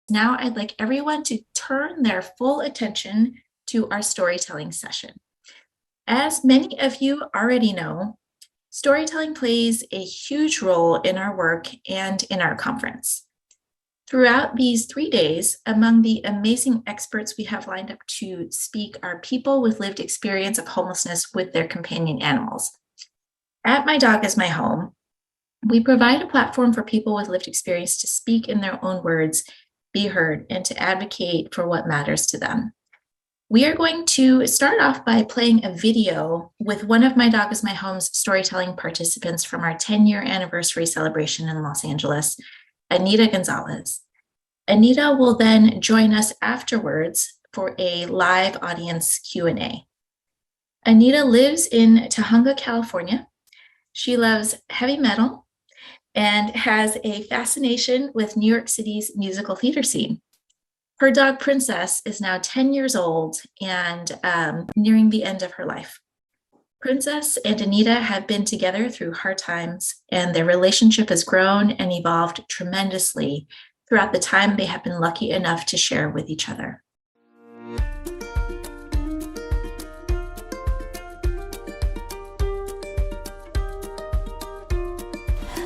Now I'd like everyone to turn their full attention to our storytelling session. As many of you already know, storytelling plays a huge role in our work and in our conference. Throughout these 3 days, among the amazing experts we have lined up to speak are people with lived experience of homelessness with their companion animals. At My Dog Is My Home, we provide a platform for people with lived experience to speak in their own words, be heard, and to advocate for what matters to them. We are going to start off by playing a video with one of My Dog Is My Home's storytelling participants from our 10-year anniversary celebration in Los Angeles, Anita Gonzalez. Anita will then join us afterwards for a live audience Q&A. Anita lives in Tahunga, California. She loves heavy metal and has a fascination with New York City's musical theater scene. Her dog, Princess, is now 10 years old and nearing the end of her life. Princess and Anita have been together through hard times, and their relationship has grown and evolved tremendously throughout the time they have been lucky enough to share with each other.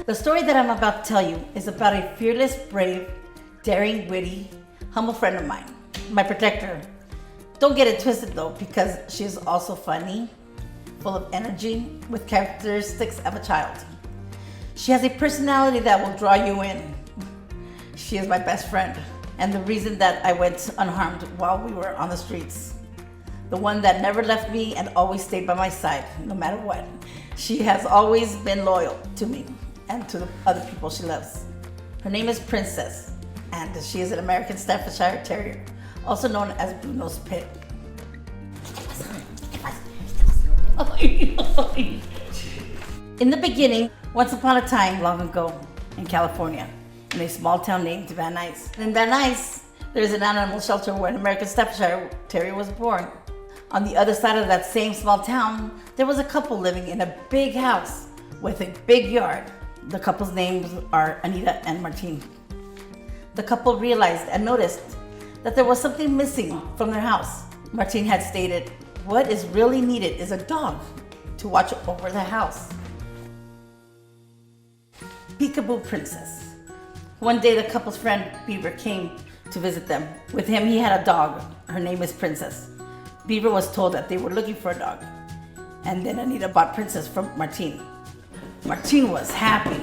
The story that I'm about to tell you is about a fearless, brave, daring, witty, humble friend of mine, my protector. Don't get it twisted though, because she is also funny, full of energy, with characteristics of a child. She has a personality that will draw you in. She is my best friend, and the reason that I went unharmed while we were on the streets. The one that never left me and always stayed by my side, no matter what. She has always been loyal to me and to the other people she loves. Her name is Princess, and she is an American Staffordshire Terrier, also known as Bruno's Pit. In the beginning, once upon a time, long ago, in California, in a small town named Van Nuys. In Van Nuys, there is an animal shelter where an American Staffordshire Terrier was born. On the other side of that same small town, there was a couple living in a big house with a big yard. The couple's names are Anita and Martin. The couple realized and noticed that there was something missing from their house. Martin had stated, "What is really needed is a dog to watch over the house." Peekaboo Princess. One day the couple's friend Beaver came to visit them. With him he had a dog. Her name is Princess. Beaver was told that they were looking for a dog. And then Anita bought Princess from Martin. Martin was happy.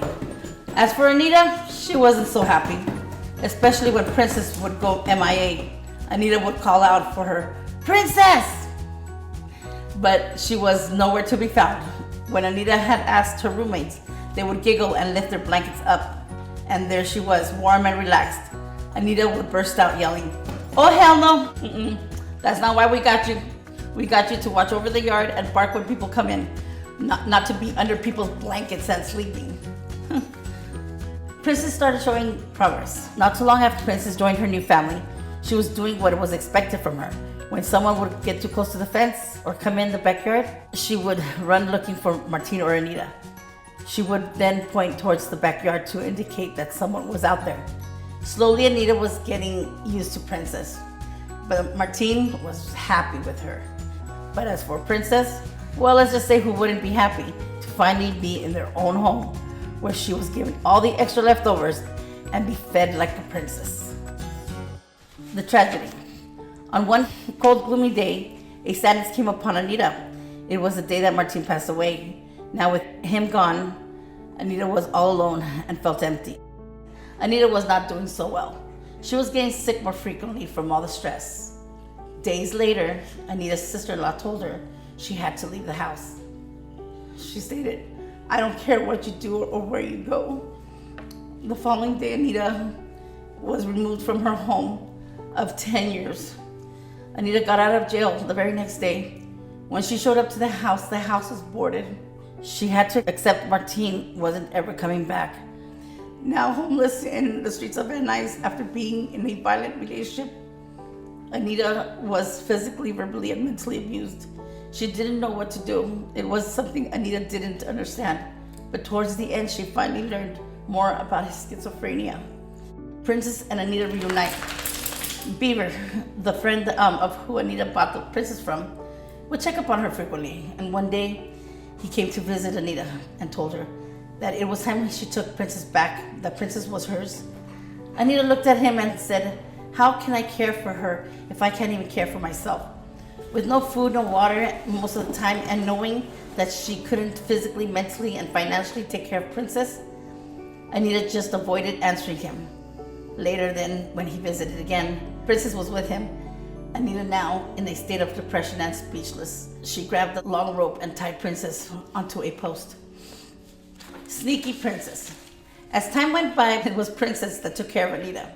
As for Anita, she wasn't so happy, especially when Princess would go MIA. Anita would call out for her, "Princess!" But she was nowhere to be found. When Anita had asked her roommates, they would giggle and lift their blankets up, and there she was, warm and relaxed. Anita would burst out yelling, "Oh hell no! That's not why we got you. We got you to watch over the yard and bark when people come in. Not to be under people's blankets and sleeping." Princess started showing progress. Not too long after Princess joined her new family, she was doing what was expected from her. When someone would get too close to the fence or come in the backyard, she would run looking for Martin or Anita. She would then point towards the backyard to indicate that someone was out there. Slowly, Anita was getting used to Princess, but Martin was happy with her. But as for Princess, well, let's just say who wouldn't be happy to finally be in their own home, where she was given all the extra leftovers and be fed like a princess. The tragedy. On one cold, gloomy day, a sadness came upon Anita. It was the day that Martin passed away. Now with him gone, Anita was all alone and felt empty. Anita was not doing so well. She was getting sick more frequently from all the stress. Days later, Anita's sister-in-law told her she had to leave the house. She stated, "I don't care what you do or where you go." The following day, Anita was removed from her home of 10 years. Anita got out of jail the very next day. When she showed up to the house was boarded. She had to accept Martin wasn't ever coming back. Now homeless in the streets of Van Nuys after being in a violent relationship, Anita was physically, verbally, and mentally abused. She didn't know what to do. It was something Anita didn't understand. But towards the end, she finally learned more about his schizophrenia. Princess and Anita reunite. Beaver, the friend of who Anita bought the princess from, would check up on her frequently, and one day he came to visit Anita and told her that it was time she took Princess back, that Princess was hers. Anita looked at him and said, "How can I care for her if I can't even care for myself?" With no food, no water most of the time, and knowing that she couldn't physically, mentally, and financially take care of Princess, Anita just avoided answering him. Later then, when he visited again, Princess was with him. Anita, now in a state of depression and speechless, she grabbed the long rope and tied Princess onto a post. Sneaky Princess. As time went by, it was Princess that took care of Anita.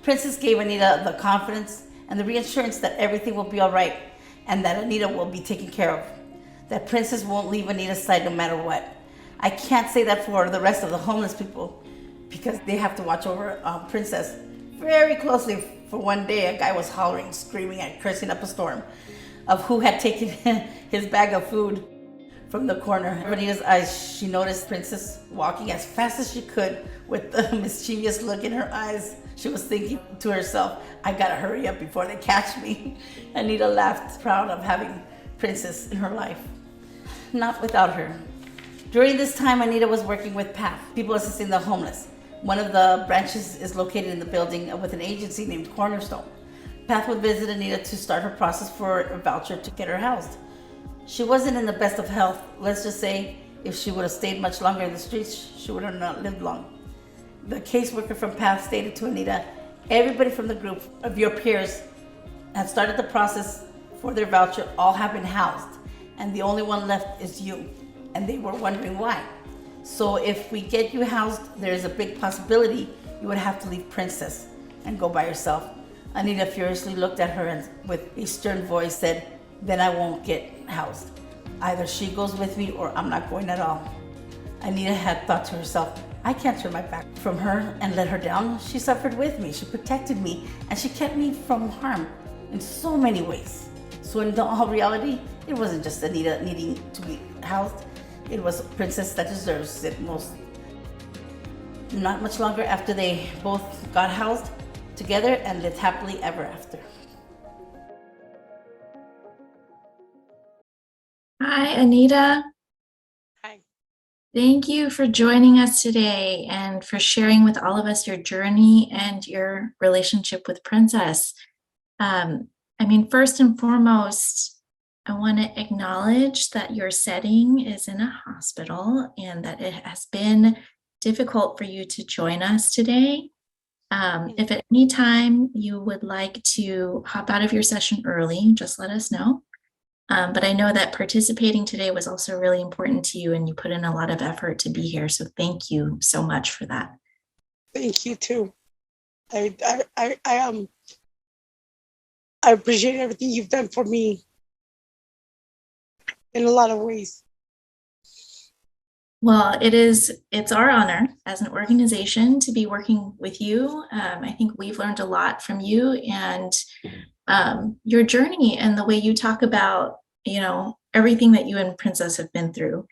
Princess gave Anita the confidence and the reassurance that everything will be all right and that Anita will be taken care of. That Princess won't leave Anita's side no matter what. I can't say that for the rest of the homeless people because they have to watch over Princess very closely. For one day, a guy was hollering, screaming, and cursing up a storm of who had taken his bag of food from the corner of Anita's eyes. She noticed Princess walking as fast as she could with a mischievous look in her eyes. She was thinking to herself, "I gotta hurry up before they catch me." Anita laughed, proud of having Princess in her life. Not without her. During this time, Anita was working with PATH, People Assisting the Homeless. One of the branches is located in the building with an agency named Cornerstone. PATH would visit Anita to start her process for a voucher to get her housed. She wasn't in the best of health. Let's just say if she would have stayed much longer in the streets, she would have not lived long. The caseworker from PATH stated to Anita, "Everybody from the group of your peers had started the process for their voucher, all have been housed, and the only one left is you." And they were wondering why. "So if we get you housed, there is a big possibility you would have to leave Princess and go by yourself." Anita furiously looked at her and with a stern voice said, "Then I won't get housed. Either she goes with me or I'm not going at all." Anita had thought to herself, "I can't turn my back from her and let her down. She suffered with me, she protected me, and she kept me from harm in so many ways." So in all reality, it wasn't just Anita needing to be housed. It was Princess that deserves it most. Not much longer after they both got housed together and lived happily ever after. Hi, Anita. Hi. Thank you for joining us today and for sharing with all of us your journey and your relationship with Princess. First and foremost, I want to acknowledge that your setting is in a hospital and that it has been difficult for you to join us today. If at any time you would like to hop out of your session early, just let us know. But I know that participating today was also really important to you and you put in a lot of effort to be here. So thank you so much for that. Thank you too. I appreciate everything you've done for me in a lot of ways. Well, it's our honor as an organization to be working with you. I think we've learned a lot from you and your journey and the way you talk about, everything that you and Princess have been through.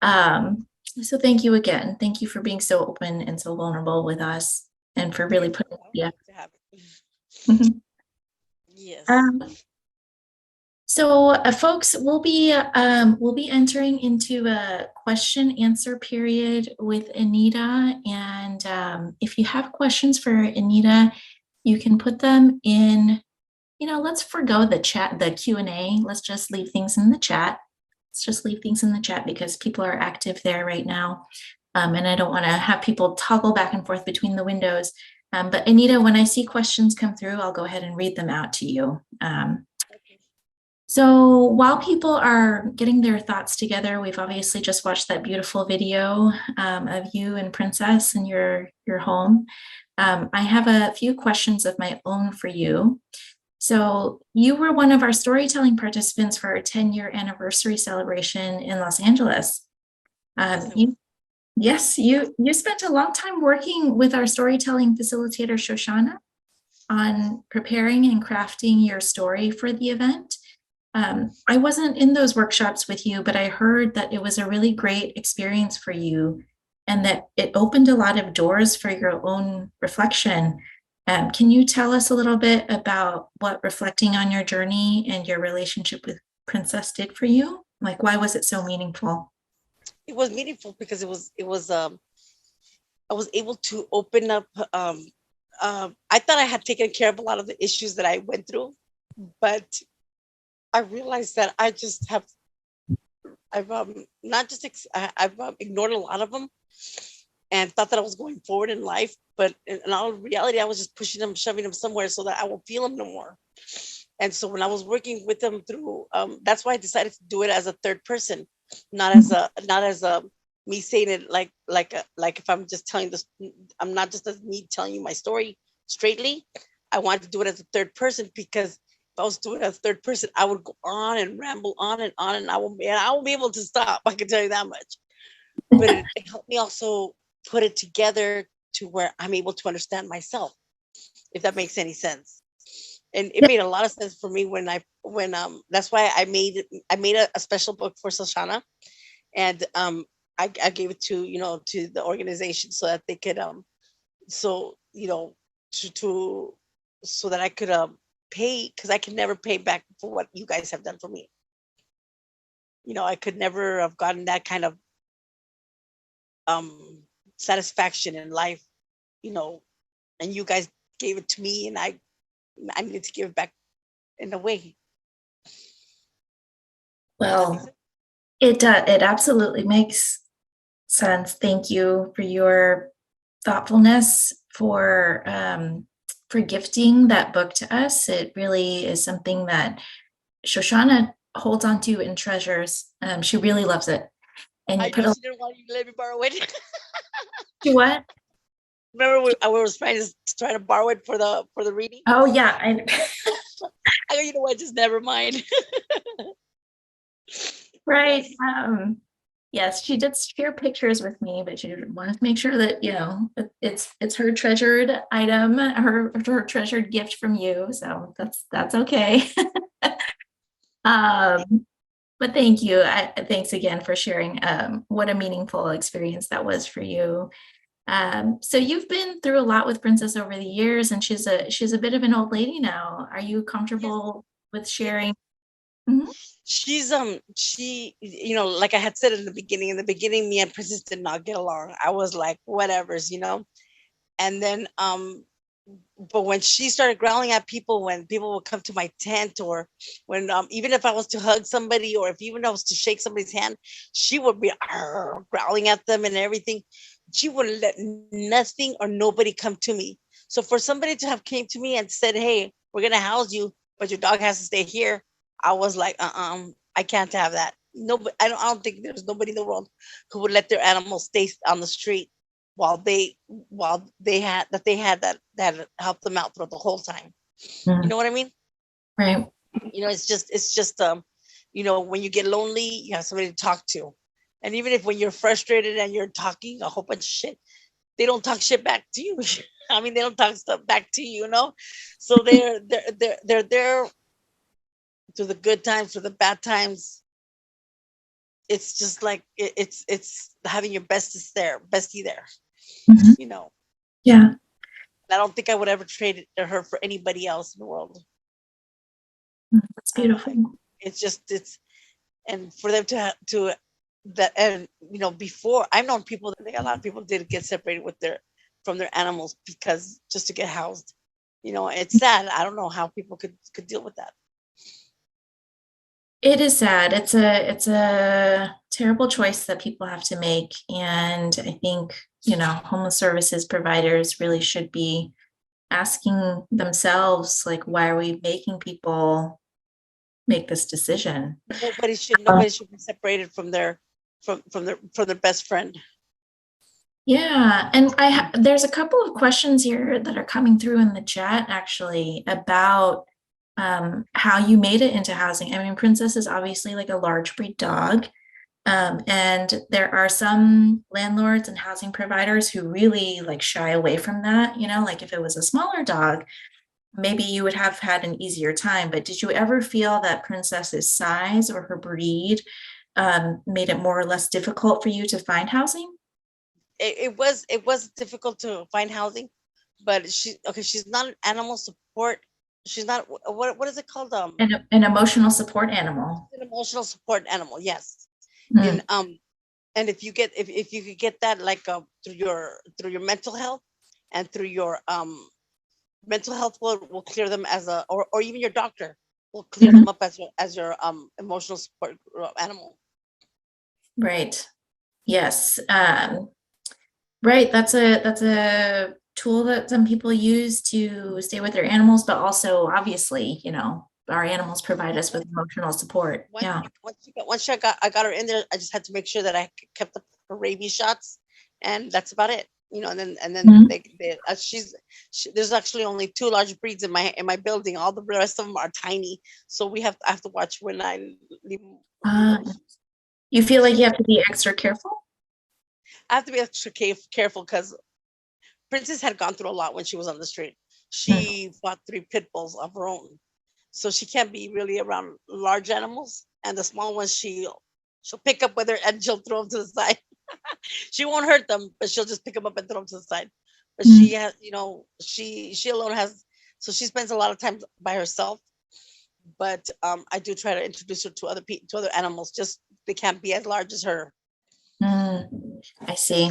So thank you again. Thank you for being so open and so vulnerable with us and for really putting Yes. So folks, we'll be entering into a question answer period with Anita. And if you have questions for Anita, you can put them in, let's forgo the chat, the Q&A. Let's just leave things in the chat. Let's just leave things in the chat because people are active there right now. And I don't want to have people toggle back and forth between the windows. But Anita, when I see questions come through, I'll go ahead and read them out to you. So while people are getting their thoughts together, we've obviously just watched that beautiful video of you and Princess in your home. I have a few questions of my own for you. So you were one of our storytelling participants for our 10-year anniversary celebration in Los Angeles. You spent a long time working with our storytelling facilitator, Shoshana, on preparing and crafting your story for the event. I wasn't in those workshops with you, but I heard that it was a really great experience for you and that it opened a lot of doors for your own reflection. Can you tell us a little bit about what reflecting on your journey and your relationship with Princess did for you? Like, why was it so meaningful? It was meaningful because I was able to open up. I thought I had taken care of a lot of the issues that I went through, but I realized that I just have I've not just I've ignored a lot of them and thought that I was going forward in life, but in all reality, I was just pushing them, shoving them somewhere so that I won't feel them no more. And so when I was working with them through, that's why I decided to do it as a third person, not as a me saying it like if I'm just telling this, I'm not just as me telling you my story straightly. I wanted to do it as a third person because if I was doing it as a third person, I would go on and ramble on, and I won't be able to stop. I can tell you that much. But it helped me also put it together to where I'm able to understand myself, if that makes any sense. And it made a lot of sense for me when that's why I made a special book for Shoshana, and I gave it to to the organization so that they could so to so that I could pay, because I could never pay back for what you guys have done for me. I could never have gotten that kind of um satisfaction in life, you know, and you guys gave it to me, and I needed to give it back in a way. Does that make Well, sense? it does. It absolutely makes sense. Thank you for your thoughtfulness for gifting that book to us. It really is something that Shoshana holds on to and treasures. She really loves it. And you I put know a she didn't want you to let me borrow it. to what? Remember I was trying to borrow it for the reading. Oh yeah, I go, you know what? Just never mind. right. Yes. Yes, she did share pictures with me, but she wanted to make sure that it's her treasured item, her treasured gift from you. So that's okay. Um, but thank you. Thanks again for sharing. What a meaningful experience that was for you. So you've been through a lot with Princess over the years, and she's a bit of an old lady now. Are you Yes. comfortable with Yes. sharing? Mhm. She like I had said in the beginning, me and Princess did not get along. I was like, whatever's. And then but when she started growling at people, when people would come to my tent, or when even if I was to hug somebody, or if even I was to shake somebody's hand, she would be growling at them and everything. She wouldn't let nothing or nobody come to me. So for somebody to have came to me and said, hey, we're gonna house you, but your dog has to stay here, I was like, I can't have that. Nobody, I don't think there's nobody in the world who would let their animals stay on the street while they had that helped them out throughout the whole time. You Mm, know what I mean? right. It's just when you get lonely, you have somebody to talk to. And even if when you're frustrated and you're talking a whole bunch of shit, they don't talk shit back to you. I mean, they don't talk stuff back to you. So they're there through the good times, through the bad times. It's just like it's having your bestie there. Mhm. You know, Yeah, I don't think I would ever trade her for anybody else in the world. that's Uh, beautiful. it's and for them to that, and before I've known people that a lot of people did get separated with their from their animals because just to get housed. It's sad. I don't know how people could deal with that. It is sad. It's a terrible choice that people have to make. And I think, homeless services providers really should be asking themselves, like, why are we making people make this decision? Nobody should be separated from their best friend. Yeah, and there's a couple of questions here that are coming through in the chat actually about how you made it into housing. I mean, Princess is obviously like a large breed dog. And there are some landlords and housing providers who really like shy away from that. Like if it was a smaller dog, maybe you would have had an easier time. But did you ever feel that Princess's size or her breed made it more or less difficult for you to find housing? it was difficult to find housing, but she's not an animal support. She's not what is it called? An emotional support animal. An emotional support animal. Yes. Mm, In and if you could get that like through your mental health and through your mental health will clear them as a or even your doctor will clear mhm. them up as your emotional support animal. Right. Yes. Right. That's a tool that some people use to stay with their animals, but also obviously, our animals provide us with emotional support. once Yeah. once I got her in there, I just had to make sure that I kept up her rabies shots, and that's about it. And then Mhm. there's actually only two large breeds in my building. All the rest of them are tiny, so I have to watch when I leave Uh, those. you feel like you have to be extra careful? I have to be extra careful because Princess had gone through a lot when she was on the street. Mm. She fought three pit bulls of her own, so she can't be really around large animals. And the small ones, she'll pick up with her and she'll throw them to the side. She won't hurt them, but she'll just pick them up and throw them to the side. But Mm. she has, she alone has, so she spends a lot of time by herself. But I do try to introduce her to to other animals. Just they can't be as large as her Mm. I see.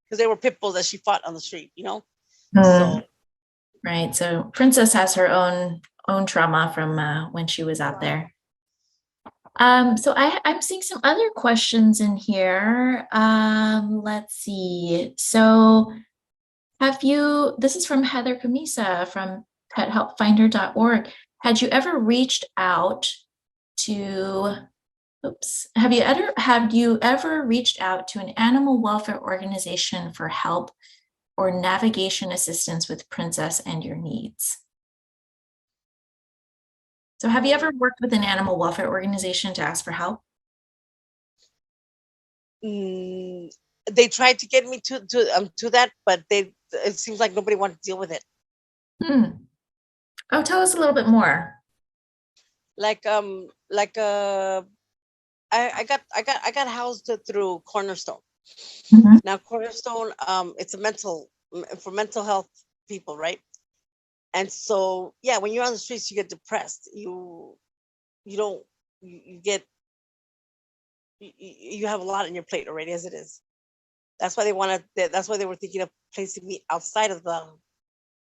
because they were pit bulls that she fought on the street. Mm. So Right. So Princess has her own trauma from when she was out there. So I'm seeing some other questions in here. Let's see. So this is from Heather Camisa from pethelpfinder.org. Had you ever reached out to, have you ever reached out to an animal welfare organization for help or navigation assistance with Princess and your needs? So have you ever worked with an animal welfare organization to ask for help? mm, they tried to get me to that, but it seems like nobody wanted to deal with it. Hmm. Oh, tell us a little bit more. Like I got housed through Cornerstone. Mhm. Now Cornerstone, it's a for mental health people, right? And so yeah, when you're on the streets, you get depressed. You don't you get you have a lot on your plate already as it is. That's why they wanted. That's why they were thinking of placing me outside of the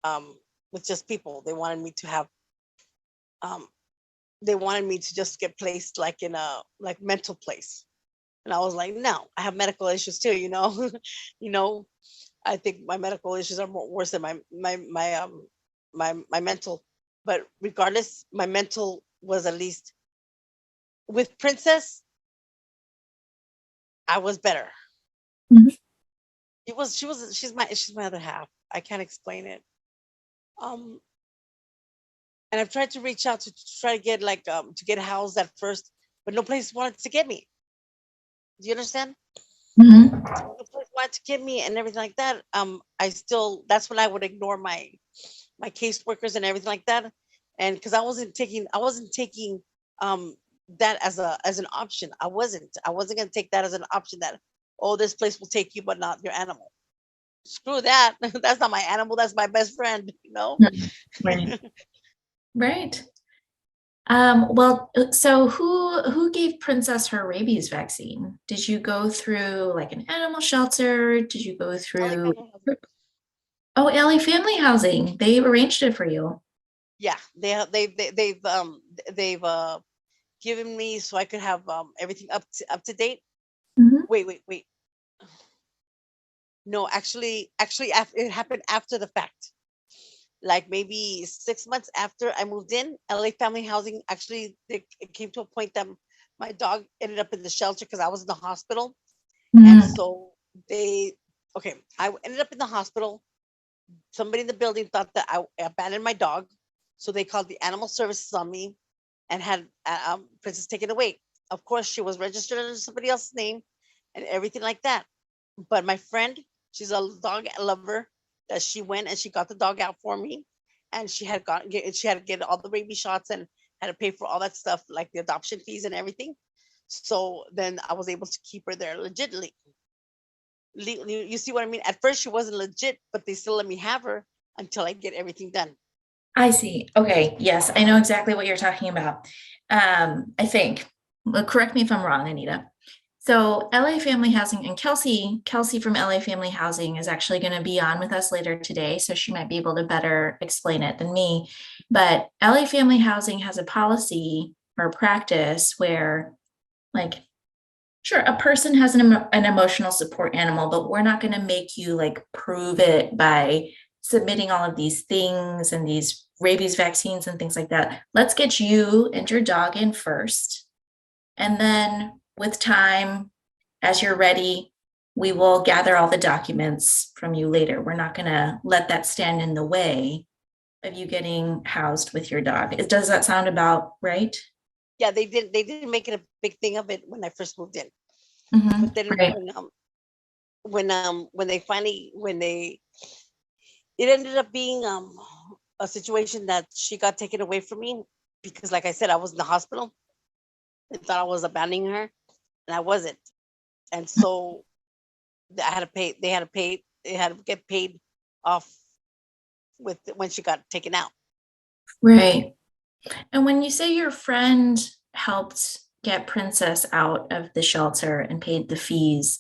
um with just people. Um they wanted me to just get placed like in a like mental place. And I was like, no, I have medical issues too. you know, I think my medical issues are more worse than my mental. But regardless, my mental was at least with Princess, I was better. Mhm. She's my other half. I can't explain it. Um and I've tried to reach out to try to get to get housed at first, but no place wanted to get me. Do you understand? Mhm. No place wanted to get me and everything like that. I still that's when I would ignore my caseworkers and everything like that. And because I wasn't taking um that as an option. I wasn't gonna take that as an option that, oh, this place will take you but not your animal. Screw that. That's not my animal, that's my best friend. Mhm. Right. Right. Well, so who gave Princess her rabies vaccine? Did you go through like an animal shelter? Did you go LA through Family Housing. Oh, LA Family Housing? They arranged it for you. Yeah, they've given me so I could have everything up to date. Mhm. Wait. No, actually, it happened after the fact. Like maybe 6 months after I moved in, LA Family Housing actually it came to a point that my dog ended up in the shelter because I was in the hospital, and Mhm. so they okay, I ended up in the hospital. Somebody in the building thought that I abandoned my dog, so they called the animal services on me and had Princess taken away. Of course, she was registered under somebody else's name and everything like that. But my friend, she's a dog lover, that she went and she got the dog out for me, and she had to get all the rabies shots and had to pay for all that stuff, like the adoption fees and everything. So then I was able to keep her there legitimately. You see what I mean? At first, she wasn't legit, but they still let me have her until I get everything done. I see. Okay. Yes, I know exactly what you're talking about. I think, well, correct me if I'm wrong, Anita. So LA Family Housing and Kelsey from LA Family Housing is actually going to be on with us later today, so she might be able to better explain it than me. But LA Family Housing has a policy or practice where, like, sure, a person has an emotional support animal, but we're not going to make you like prove it by submitting all of these things and these rabies vaccines and things like that. Let's get you and your dog in first. And then with time, as you're ready, we will gather all the documents from you later. We're not going to let that stand in the way of you getting housed with your dog. Does that sound about right? Yeah, they didn't make it a big thing of it when I first moved in. Mm-hmm. But then Right. when they finally it ended up being a situation that she got taken away from me because, like I said, I was in the hospital. They thought I was abandoning her, and I wasn't. And so I had to pay. They had to pay. They had to get paid off with when she got taken out. Right. And when you say your friend helped get Princess out of the shelter and paid the fees,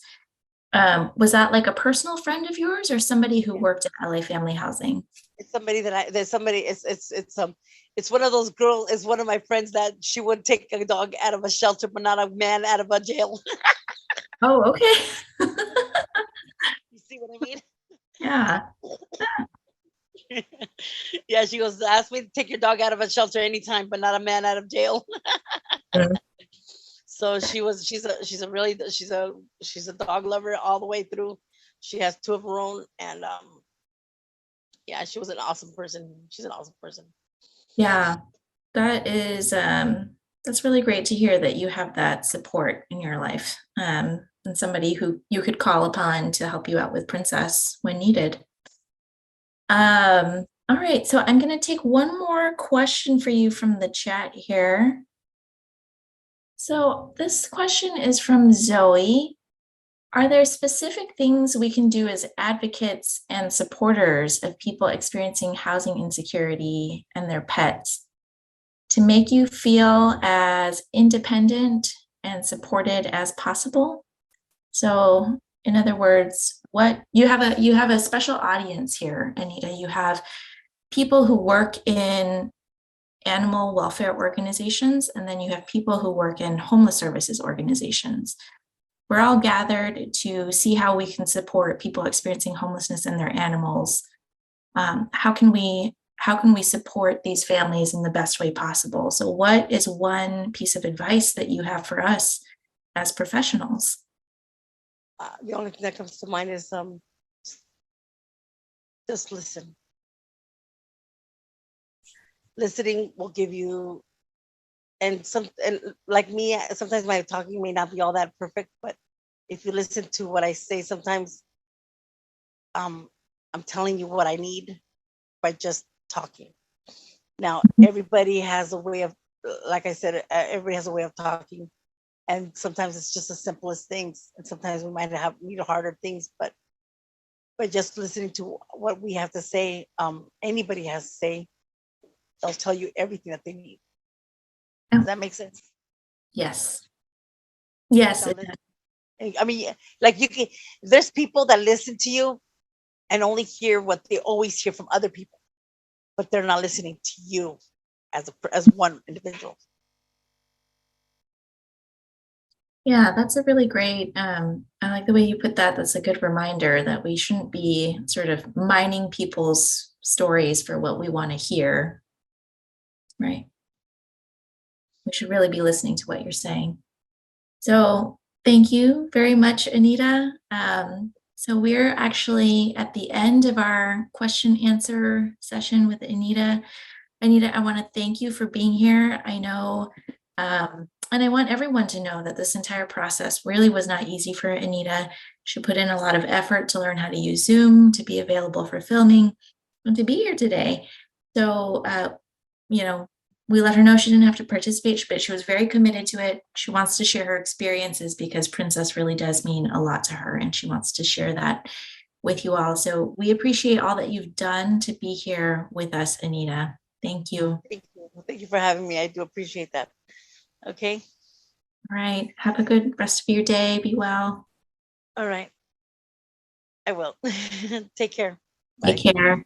was that like a personal friend of yours or somebody who Yeah. worked at LA Family Housing? It's somebody that I there's somebody it's one of those girls. It's one of my friends that she would take a dog out of a shelter, but not a man out of a jail. Oh, okay. You see what I mean? Yeah. Yeah, she goes, ask me to take your dog out of a shelter anytime, but not a man out of jail. Mm. So she's a dog lover all the way through. She has two of her own, and yeah, she was an awesome person. She's an awesome person. Yeah. That is that's really great to hear that you have that support in your life. And somebody who you could call upon to help you out with Princess when needed. All right, so I'm going to take one more question for you from the chat here. So this question is from Zoe. Are there specific things we can do as advocates and supporters of people experiencing housing insecurity and their pets to make you feel as independent and supported as possible? So, in other words, what you have a special audience here, Anita. You have people who work in animal welfare organizations, and then you have people who work in homeless services organizations. We're all gathered to see how we can support people experiencing homelessness and their animals. How can we support these families in the best way possible? So what is one piece of advice that you have for us as professionals? The only thing that comes to mind is just listen. Listening will give you and like me, sometimes my talking may not be all that perfect, but if you listen to what I say, sometimes um I'm telling you what I need by just talking. Now everybody has a way of, like I said, everybody has a way of talking, and sometimes it's just the simplest things, and sometimes we might have need harder things, but just listening to what we have to say, anybody has to say, they'll tell you everything that they need. Does that make sense? Yes. Yes. Now, I mean, like you can, there's people that listen to you and only hear what they always hear from other people, but they're not listening to you as one individual. Yeah, that's a really great, I like the way you put that. That's a good reminder that we shouldn't be sort of mining people's stories for what we want to hear. Right. We should really be listening to what you're saying. So thank you very much, Anita. So we're actually at the end of our question answer session with Anita. Anita, I want to thank you for being here. I know, and I want everyone to know that this entire process really was not easy for Anita. She put in a lot of effort to learn how to use Zoom, to be available for filming, and to be here today. So, you know, we let her know she didn't have to participate, but she was very committed to it. She wants to share her experiences because Princess really does mean a lot to her, and she wants to share that with you all. So we appreciate all that you've done to be here with us, Anita. Thank you. All Thank you. Thank you for having me. I do appreciate that. Okay. right. Have a good rest of your day. Be well. All right. I will. Take care. Take Bye. care.